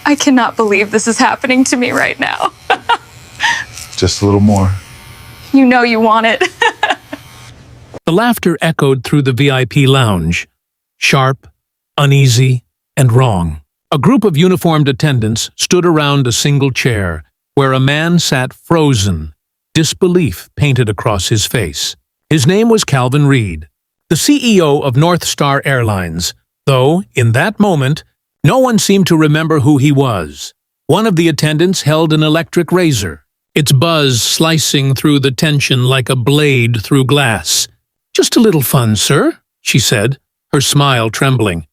I cannot believe this is happening to me right now. Just a little more. You know you want it. The laughter echoed through the VIP lounge, sharp, uneasy, and wrong. A group of uniformed attendants stood around a single chair, where a man sat frozen, disbelief painted across his face. His name was Calvin Reed, the CEO of NorthStar Airlines, though, in that moment, no one seemed to remember who he was. One of the attendants held an electric razor, its buzz slicing through the tension like a blade through glass. "Just a little fun, sir," she said, her smile trembling.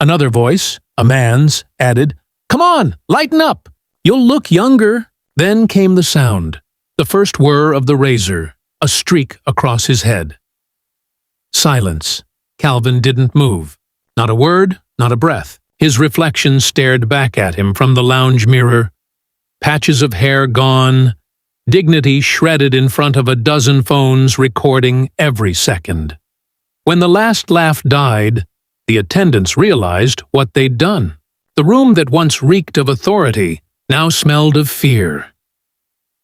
Another voice, a man's, added, "Come on, lighten up. You'll look younger." Then came the sound, the first whir of the razor, a streak across his head. Silence. Calvin didn't move. Not a word, not a breath. His reflection stared back at him from the lounge mirror. Patches of hair gone, dignity shredded in front of a dozen phones recording every second. When the last laugh died, the attendants realized what they'd done. The room that once reeked of authority now smelled of fear.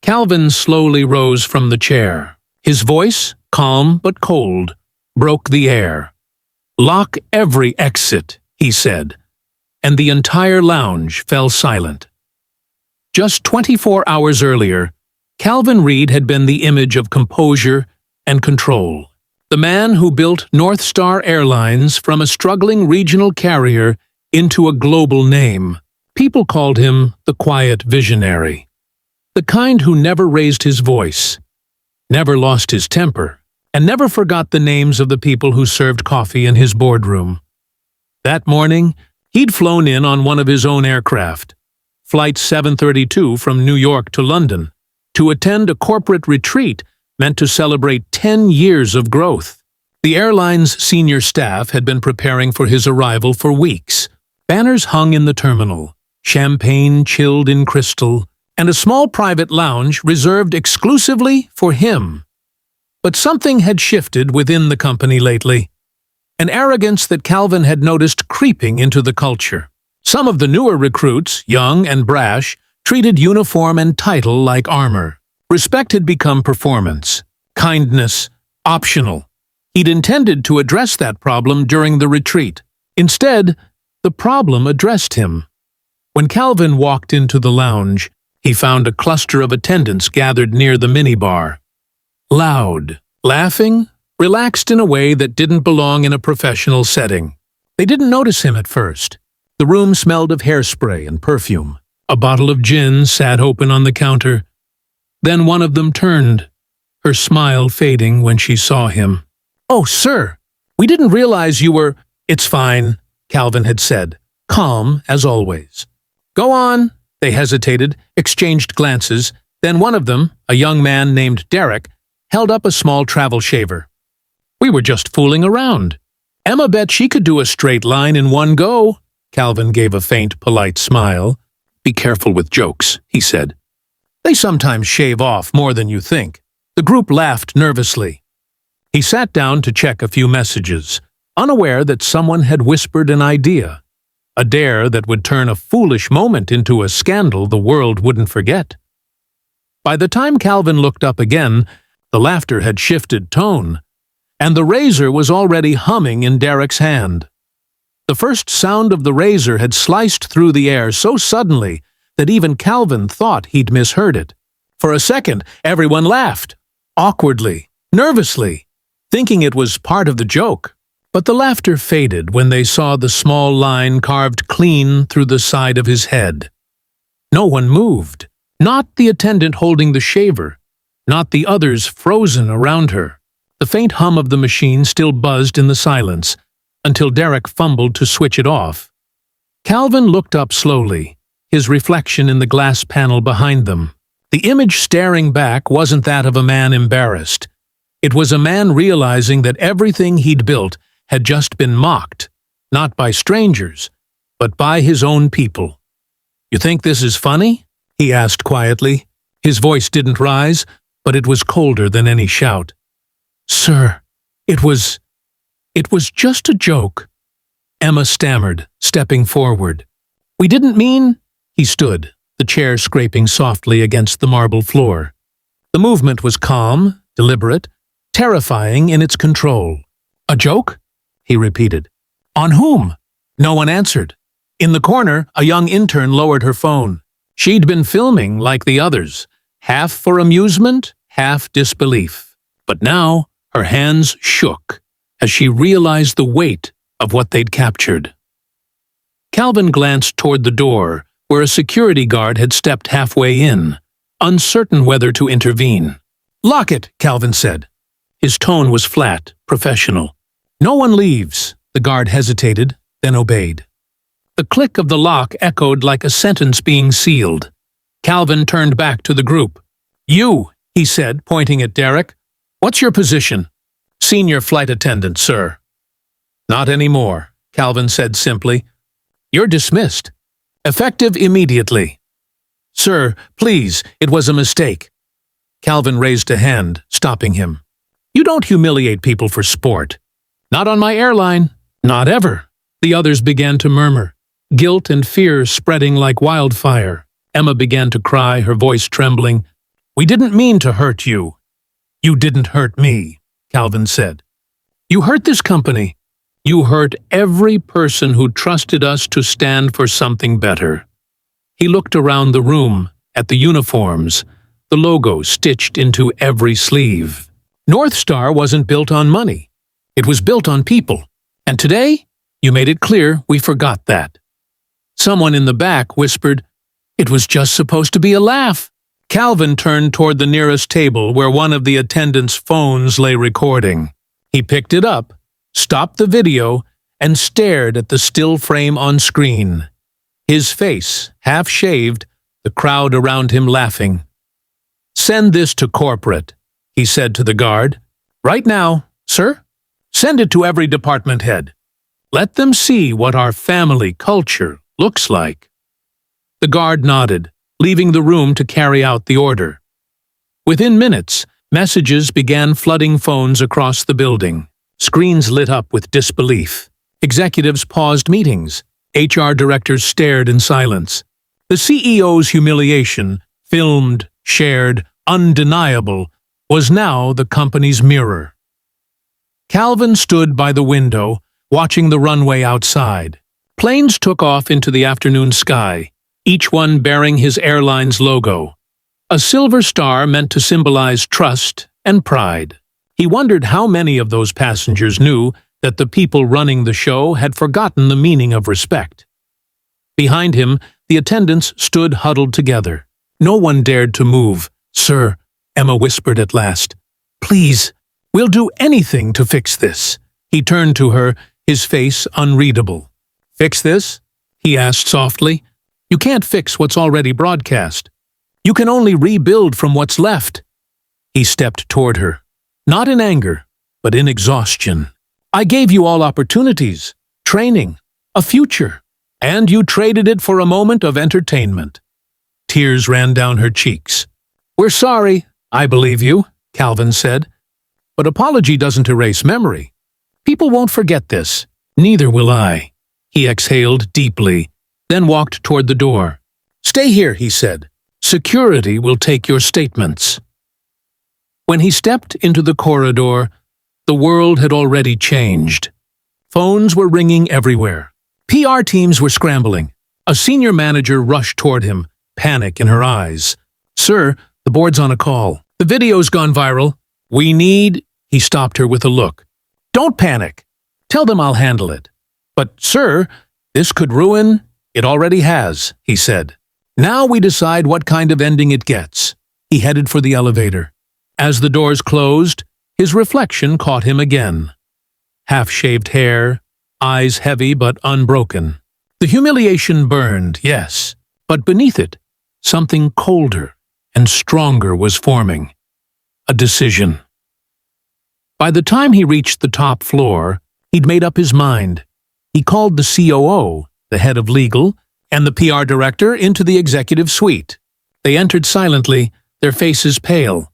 Calvin slowly rose from the chair. His voice, calm but cold, broke the air. "Lock every exit," he said, and the entire lounge fell silent. Just 24 hours earlier, Calvin Reed had been the image of composure and control. The man who built NorthStar Airlines from a struggling regional carrier into a global name. People called him the quiet visionary. The kind who never raised his voice, never lost his temper, and never forgot the names of the people who served coffee in his boardroom. That morning, he'd flown in on one of his own aircraft, Flight 732 from New York to London, to attend a corporate retreat meant to celebrate 10 years of growth. The airline's senior staff had been preparing for his arrival for weeks. Banners hung in the terminal, champagne chilled in crystal, and a small private lounge reserved exclusively for him. But something had shifted within the company lately, an arrogance that Calvin had noticed creeping into the culture. Some of the newer recruits, young and brash, treated uniform and title like armor. Respect had become performance, kindness, optional. He'd intended to address that problem during the retreat. Instead, the problem addressed him. When Calvin walked into the lounge, he found a cluster of attendants gathered near the minibar. Loud, laughing, relaxed in a way that didn't belong in a professional setting. They didn't notice him at first. The room smelled of hairspray and perfume. A bottle of gin sat open on the counter. Then one of them turned, her smile fading when she saw him. "Oh, sir, we didn't realize you were—" "It's fine," Calvin had said, calm as always. "Go on." They hesitated, exchanged glances. Then one of them, a young man named Derek, held up a small travel shaver. "We were just fooling around. Emma bet she could do a straight line in one go." Calvin gave a faint, polite smile. "Be careful with jokes," he said. "They sometimes shave off more than you think." The group laughed nervously. He sat down to check a few messages, unaware that someone had whispered an idea, a dare that would turn a foolish moment into a scandal the world wouldn't forget. By the time Calvin looked up again, the laughter had shifted tone, and the razor was already humming in Derek's hand. The first sound of the razor had sliced through the air so suddenly that even Calvin thought he'd misheard it. For a second, everyone laughed, awkwardly, nervously, thinking it was part of the joke. But the laughter faded when they saw the small line carved clean through the side of his head. No one moved, not the attendant holding the shaver, not the others frozen around her. The faint hum of the machine still buzzed in the silence, until Derek fumbled to switch it off. Calvin looked up slowly, his reflection in the glass panel behind them. The image staring back wasn't that of a man embarrassed. It was a man realizing that everything he'd built had just been mocked, not by strangers, but by his own people. "You think this is funny?" he asked quietly. His voice didn't rise, but it was colder than any shout. "Sir, it was just a joke," Emma stammered, stepping forward. "We didn't mean—" He stood, the chair scraping softly against the marble floor. The movement was calm, deliberate, terrifying in its control. "A joke?" he repeated. "On whom?" No one answered. In the corner, a young intern lowered her phone. She'd been filming like the others, half for amusement, half disbelief. But now, her hands shook as she realized the weight of what they'd captured. Calvin glanced toward the door, where a security guard had stepped halfway in, uncertain whether to intervene. "Lock it," Calvin said. His tone was flat, professional. "No one leaves." The guard hesitated, then obeyed. The click of the lock echoed like a sentence being sealed. Calvin turned back to the group. "You," he said, pointing at Derek. "What's your position?" "Senior flight attendant, sir." "Not anymore," Calvin said simply. "You're dismissed. Effective immediately." "Sir, please, it was a mistake." Calvin raised a hand, stopping him. "You don't humiliate people for sport. Not on my airline. Not ever." The others began to murmur, guilt and fear spreading like wildfire. Emma began to cry, her voice trembling. "We didn't mean to hurt you." "You didn't hurt me," Calvin said. "You hurt this company. You hurt every person who trusted us to stand for something better." He looked around the room, at the uniforms, the logo stitched into every sleeve. NorthStar wasn't built on money. It was built on people. And today, you made it clear we forgot that. Someone in the back whispered, "It was just supposed to be a laugh." Calvin turned toward the nearest table where one of the attendants' phones lay recording. He picked it up, stopped the video, and stared at the still frame on screen. His face, half-shaved, the crowd around him laughing. "Send this to corporate," he said to the guard. "Right now, sir. Send it to every department head. Let them see what our family culture looks like." The guard nodded, leaving the room to carry out the order. Within minutes, messages began flooding phones across the building. Screens lit up with disbelief. Executives paused meetings. HR directors stared in silence. The CEO's humiliation, filmed, shared, undeniable, was now the company's mirror. Calvin stood by the window, watching the runway outside. Planes took off into the afternoon sky, each one bearing his airline's logo. A silver star meant to symbolize trust and pride. He wondered how many of those passengers knew that the people running the show had forgotten the meaning of respect. Behind him, the attendants stood huddled together. No one dared to move. "Sir," Emma whispered at last, "please, we'll do anything to fix this." He turned to her, his face unreadable. "Fix this?" he asked softly. "You can't fix what's already broadcast. You can only rebuild from what's left." He stepped toward her, not in anger, but in exhaustion. "I gave you all opportunities, training, a future, and you traded it for a moment of entertainment." Tears ran down her cheeks. "We're sorry, I believe you," Calvin said. "But apology doesn't erase memory. People won't forget this. Neither will I." He exhaled deeply, then walked toward the door. "Stay here," he said. "Security will take your statements." When he stepped into the corridor, the world had already changed. Phones were ringing everywhere. PR teams were scrambling. A senior manager rushed toward him, panic in her eyes. "Sir, the board's on a call. The video's gone viral. We need—" He stopped her with a look. "Don't panic. Tell them I'll handle it." "But, sir, this could ruin—" "It already has," he said. "Now we decide what kind of ending it gets." He headed for the elevator. As the doors closed, his reflection caught him again. Half-shaved hair, eyes heavy but unbroken. The humiliation burned, yes, but beneath it, something colder and stronger was forming. A decision. By the time he reached the top floor, he'd made up his mind. He called the COO, the head of legal, and the PR director into the executive suite. They entered silently, their faces pale.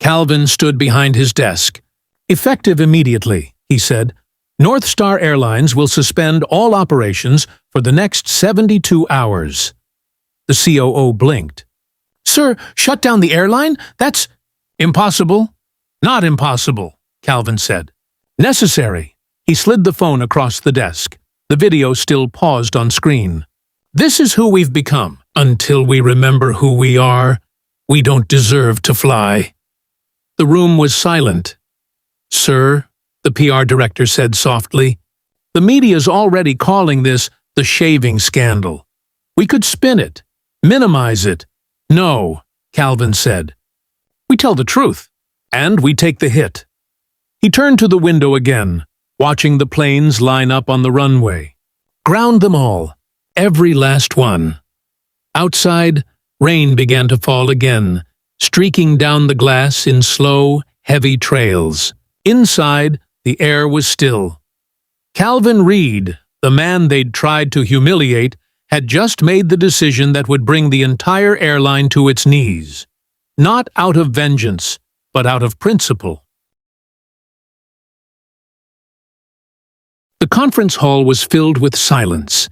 Calvin stood behind his desk. "Effective immediately," he said. "NorthStar Airlines will suspend all operations for the next 72 hours." The COO blinked. "Sir, shut down the airline? That's impossible." "Not impossible," Calvin said. "Necessary." He slid the phone across the desk. The video still paused on screen. "This is who we've become. Until we remember who we are, we don't deserve to fly." The room was silent. "Sir," the PR director said softly, "the media's already calling this the shaving scandal. We could spin it, minimize it." "No," Calvin said. "We tell the truth, and we take the hit." He turned to the window again, watching the planes line up on the runway. Ground them all, every last one. Outside, rain began to fall again, streaking down the glass in slow, heavy trails. Inside, the air was still. Calvin Reed, the man they'd tried to humiliate, had just made the decision that would bring the entire airline to its knees. Not out of vengeance, but out of principle. The conference hall was filled with silence,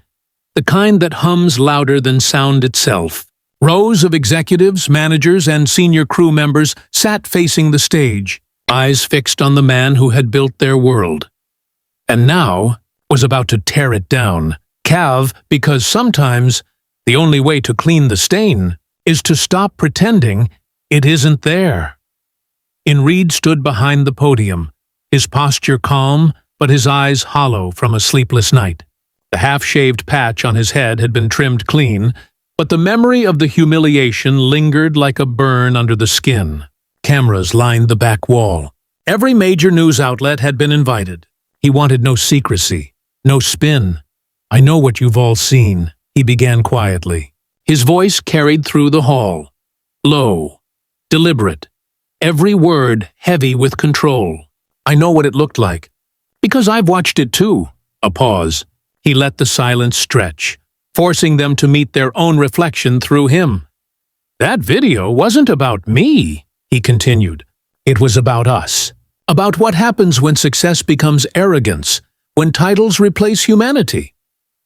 the kind that hums louder than sound itself. Rows of executives, managers, and senior crew members sat facing the stage, eyes fixed on the man who had built their world. And now was about to tear it down. Because sometimes the only way to clean the stain is to stop pretending it isn't there. Reed stood behind the podium, his posture calm, but his eyes hollow from a sleepless night. The half-shaved patch on his head had been trimmed clean, but the memory of the humiliation lingered like a burn under the skin. Cameras lined the back wall. Every major news outlet had been invited. He wanted no secrecy, no spin. "I know what you've all seen," he began quietly. His voice carried through the hall. Low, deliberate, every word heavy with control. "I know what it looked like. Because I've watched it too." A pause. He let the silence stretch, forcing them to meet their own reflection through him. "That video wasn't about me," he continued. "It was about us. About what happens when success becomes arrogance, when titles replace humanity.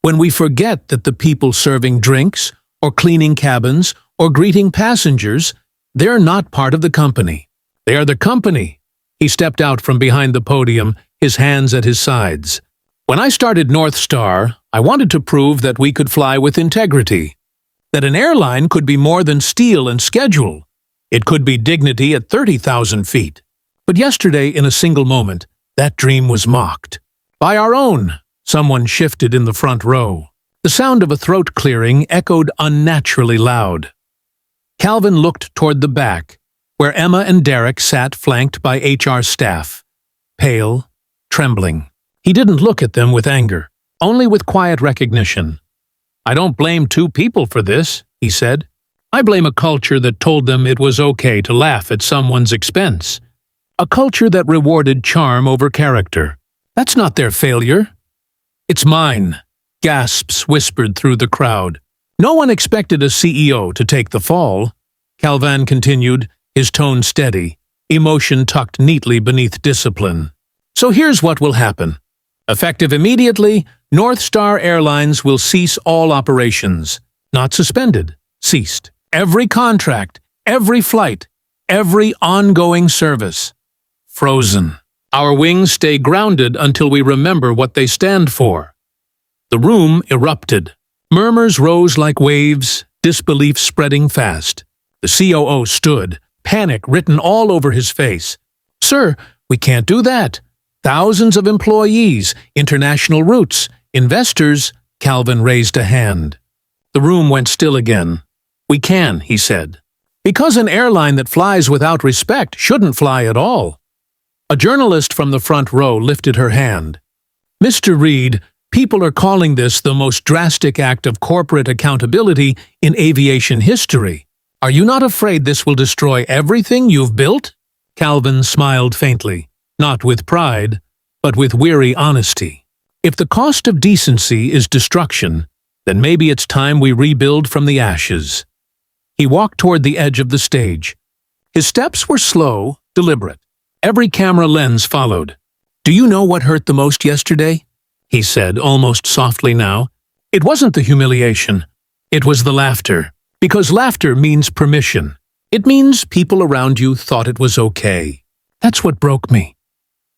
When we forget that the people serving drinks, or cleaning cabins, or greeting passengers, they're not part of the company. They are the company." He stepped out from behind the podium, his hands at his sides. "When I started NorthStar, I wanted to prove that we could fly with integrity. That an airline could be more than steel and schedule. It could be dignity at 30,000 feet. But yesterday, in a single moment, that dream was mocked. By our own." Someone shifted in the front row. The sound of a throat clearing echoed unnaturally loud. Calvin looked toward the back, where Emma and Derek sat flanked by HR staff, pale, trembling. He didn't look at them with anger, only with quiet recognition. "I don't blame two people for this," he said. "I blame a culture that told them it was okay to laugh at someone's expense. A culture that rewarded charm over character. That's not their failure." "It's mine," gasps whispered through the crowd. "No one expected a CEO to take the fall." Calvin continued, his tone steady, emotion tucked neatly beneath discipline. "So here's what will happen. Effective immediately, NorthStar Airlines will cease all operations. Not suspended, ceased. Every contract, every flight, every ongoing service. Frozen. Our wings stay grounded until we remember what they stand for." The room erupted. Murmurs rose like waves, disbelief spreading fast. The COO stood, panic written all over his face. "Sir, we can't do that. Thousands of employees, international routes, investors." Calvin raised a hand. The room went still again. "We can," he said. "Because an airline that flies without respect shouldn't fly at all." A journalist from the front row lifted her hand. "Mr. Reed, people are calling this the most drastic act of corporate accountability in aviation history. Are you not afraid this will destroy everything you've built?" Calvin smiled faintly, not with pride, but with weary honesty. "If the cost of decency is destruction, then maybe it's time we rebuild from the ashes." He walked toward the edge of the stage. His steps were slow, deliberate. Every camera lens followed. "Do you know what hurt the most yesterday?" he said, almost softly now. "It wasn't the humiliation. It was the laughter. Because laughter means permission. It means people around you thought it was okay. That's what broke me.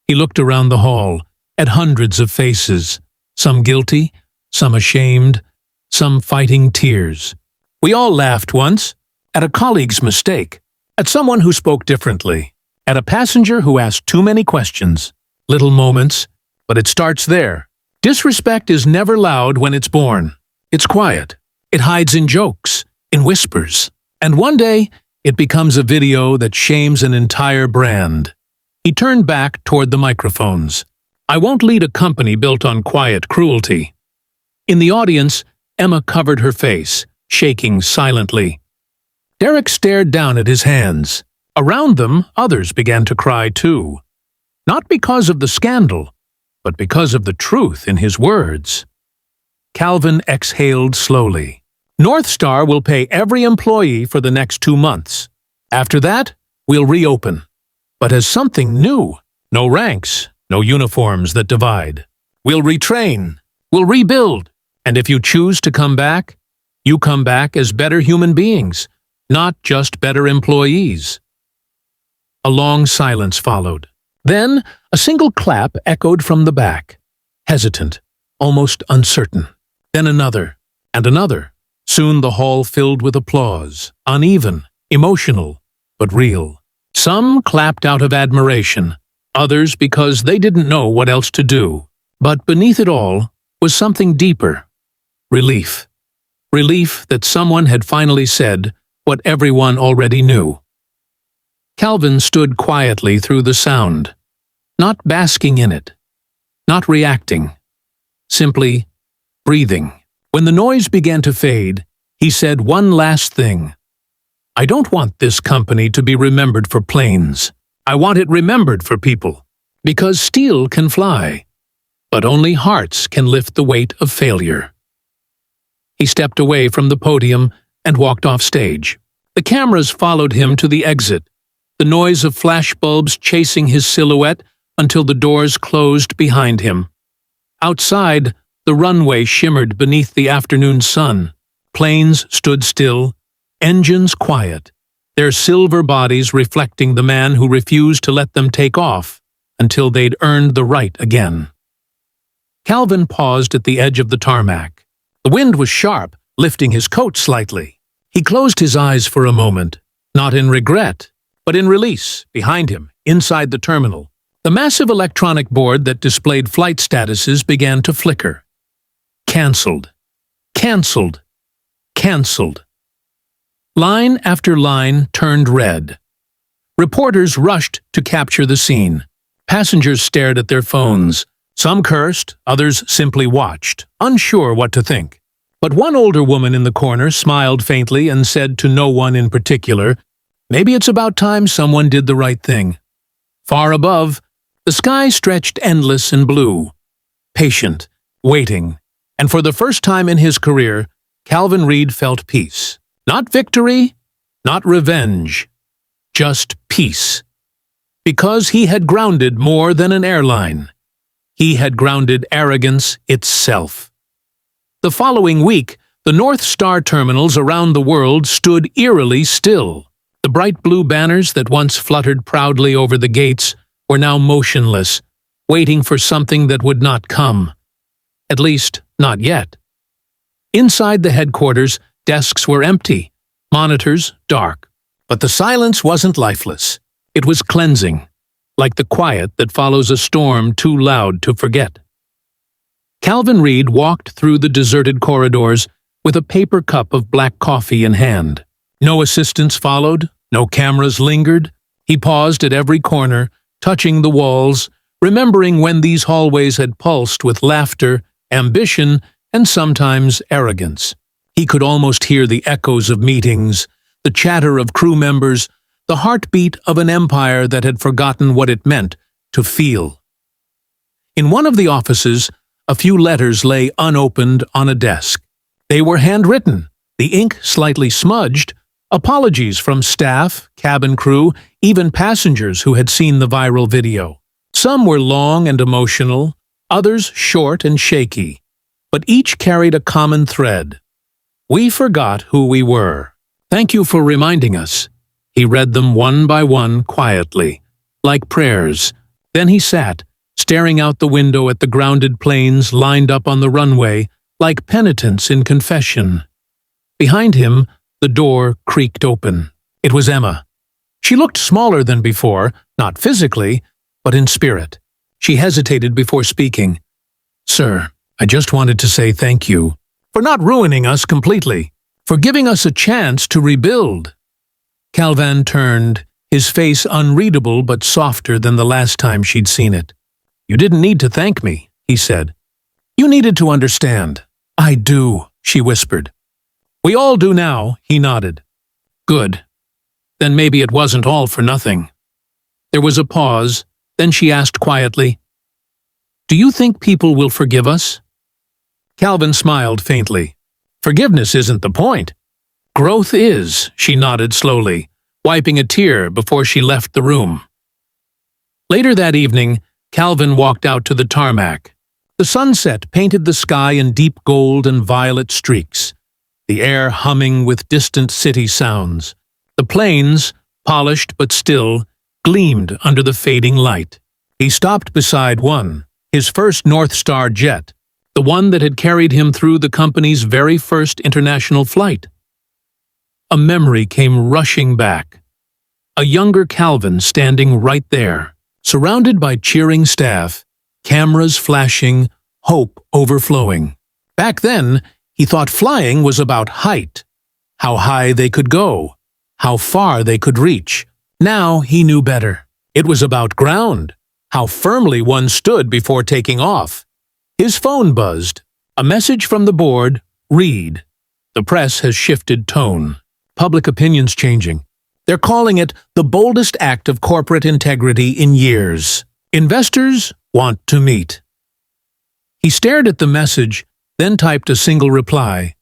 He looked around the hall, at hundreds of faces, some guilty, some ashamed, some fighting tears. We all laughed once, at a colleague's mistake, at someone who spoke differently, at a passenger who asked too many questions. Little moments, but it starts there. Disrespect is never loud when it's born. It's quiet. It hides in jokes, in whispers. And one day, it becomes a video that shames an entire brand. He turned back toward the microphones. I won't lead a company built on quiet cruelty. In the audience, Emma covered her face, shaking silently. Derek stared down at his hands. Around them, others began to cry too. Not because of the scandal, but because of the truth in his words. Calvin exhaled slowly. NorthStar will pay every employee for the next 2 months. After that, we'll reopen. But as something new. No ranks, no uniforms that divide. We'll retrain. We'll rebuild. And if you choose to come back, you come back as better human beings, not just better employees. A long silence followed. Then, a single clap echoed from the back. Hesitant, almost uncertain. Then another, and another. Soon the hall filled with applause, uneven, emotional, but real. Some clapped out of admiration, others because they didn't know what else to do. But beneath it all was something deeper. Relief. Relief that someone had finally said what everyone already knew. Calvin stood quietly through the sound, not basking in it, not reacting, simply breathing. When the noise began to fade, he said one last thing. I don't want this company to be remembered for planes. I want it remembered for people. Because steel can fly, but only hearts can lift the weight of failure. He stepped away from the podium and walked off stage. The cameras followed him to the exit, the noise of flashbulbs chasing his silhouette until the doors closed behind him. Outside, the runway shimmered beneath the afternoon sun. Planes stood still, engines quiet, their silver bodies reflecting the man who refused to let them take off until they'd earned the right again. Calvin paused at the edge of the tarmac. The wind was sharp, lifting his coat slightly. He closed his eyes for a moment, not in regret, but in release. Behind him, inside the terminal, the massive electronic board that displayed flight statuses began to flicker. Cancelled. Cancelled. Cancelled. Line after line turned red. Reporters rushed to capture the scene. Passengers stared at their phones. Some cursed, others simply watched, unsure what to think. But one older woman in the corner smiled faintly and said to no one in particular, "Maybe it's about time someone did the right thing." Far above, the sky stretched endless and blue. Patient, waiting, and for the first time in his career, Calvin Reed felt peace. Not victory, not revenge, just peace. Because he had grounded more than an airline. He had grounded arrogance itself. The following week, the NorthStar terminals around the world stood eerily still. The bright blue banners that once fluttered proudly over the gates were now motionless, waiting for something that would not come. At least, not yet. Inside the headquarters, desks were empty, monitors dark. But the silence wasn't lifeless. It was cleansing, like the quiet that follows a storm too loud to forget. Calvin Reed walked through the deserted corridors with a paper cup of black coffee in hand. No assistants followed, no cameras lingered. He paused at every corner, touching the walls, remembering when these hallways had pulsed with laughter, ambition, and sometimes arrogance. He could almost hear the echoes of meetings, the chatter of crew members, the heartbeat of an empire that had forgotten what it meant to feel. In one of the offices, a few letters lay unopened on a desk. They were handwritten, the ink slightly smudged, apologies from staff, cabin crew, even passengers who had seen the viral video. Some were long and emotional, others short and shaky, but each carried a common thread. We forgot who we were. Thank you for reminding us. He read them one by one quietly, like prayers. Then he sat, staring out the window at the grounded planes lined up on the runway, like penitents in confession. Behind him, the door creaked open. It was Emma. She looked smaller than before, not physically, but in spirit. She hesitated before speaking. "Sir, I just wanted to say thank you for not ruining us completely, for giving us a chance to rebuild." Calvin turned, his face unreadable but softer than the last time she'd seen it. "You didn't need to thank me," he said. "You needed to understand." "I do," she whispered. "We all do now," he nodded. "Good. Then maybe it wasn't all for nothing." There was a pause, then she asked quietly, "Do you think people will forgive us?" Calvin smiled faintly. "Forgiveness isn't the point. Growth is," she nodded slowly, wiping a tear before she left the room. Later that evening, Calvin walked out to the tarmac. The sunset painted the sky in deep gold and violet streaks, the air humming with distant city sounds. The planes, polished but still, gleamed under the fading light. He stopped beside one, his first NorthStar jet, the one that had carried him through the company's very first international flight. A memory came rushing back. A younger Calvin standing right there, surrounded by cheering staff, cameras flashing, hope overflowing. Back then, he thought flying was about height, how high they could go, how far they could reach. Now he knew better. It was about ground, how firmly one stood before taking off. His phone buzzed. A message from the board, read. The press has shifted tone. Public opinion's changing. They're calling it the boldest act of corporate integrity in years. Investors want to meet. He stared at the message, then typed a single reply.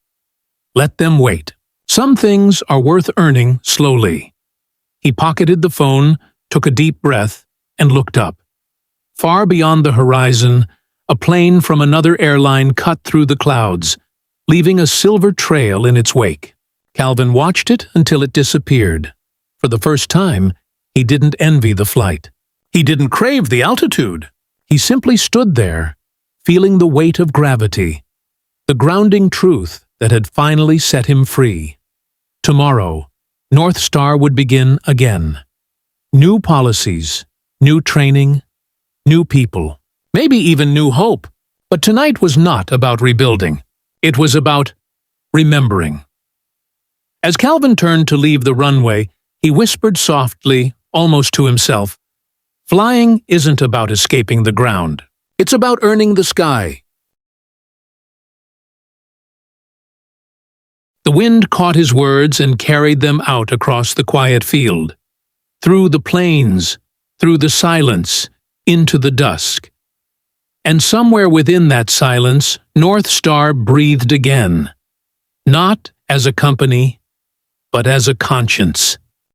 Let them wait. Some things are worth earning slowly. He pocketed the phone, took a deep breath, and looked up. Far beyond the horizon, a plane from another airline cut through the clouds, leaving a silver trail in its wake. Calvin watched it until it disappeared. For the first time, he didn't envy the flight. He didn't crave the altitude. He simply stood there, feeling the weight of gravity, the grounding truth that had finally set him free. Tomorrow, NorthStar would begin again. New policies, new training, new people, maybe even new hope. But tonight was not about rebuilding. It was about remembering. As Calvin turned to leave the runway, he whispered softly, almost to himself, "Flying isn't about escaping the ground. It's about earning the sky." The wind caught his words and carried them out across the quiet field, through the plains, through the silence, into the dusk. And somewhere within that silence, NorthStar breathed again, not as a company, but as a conscience.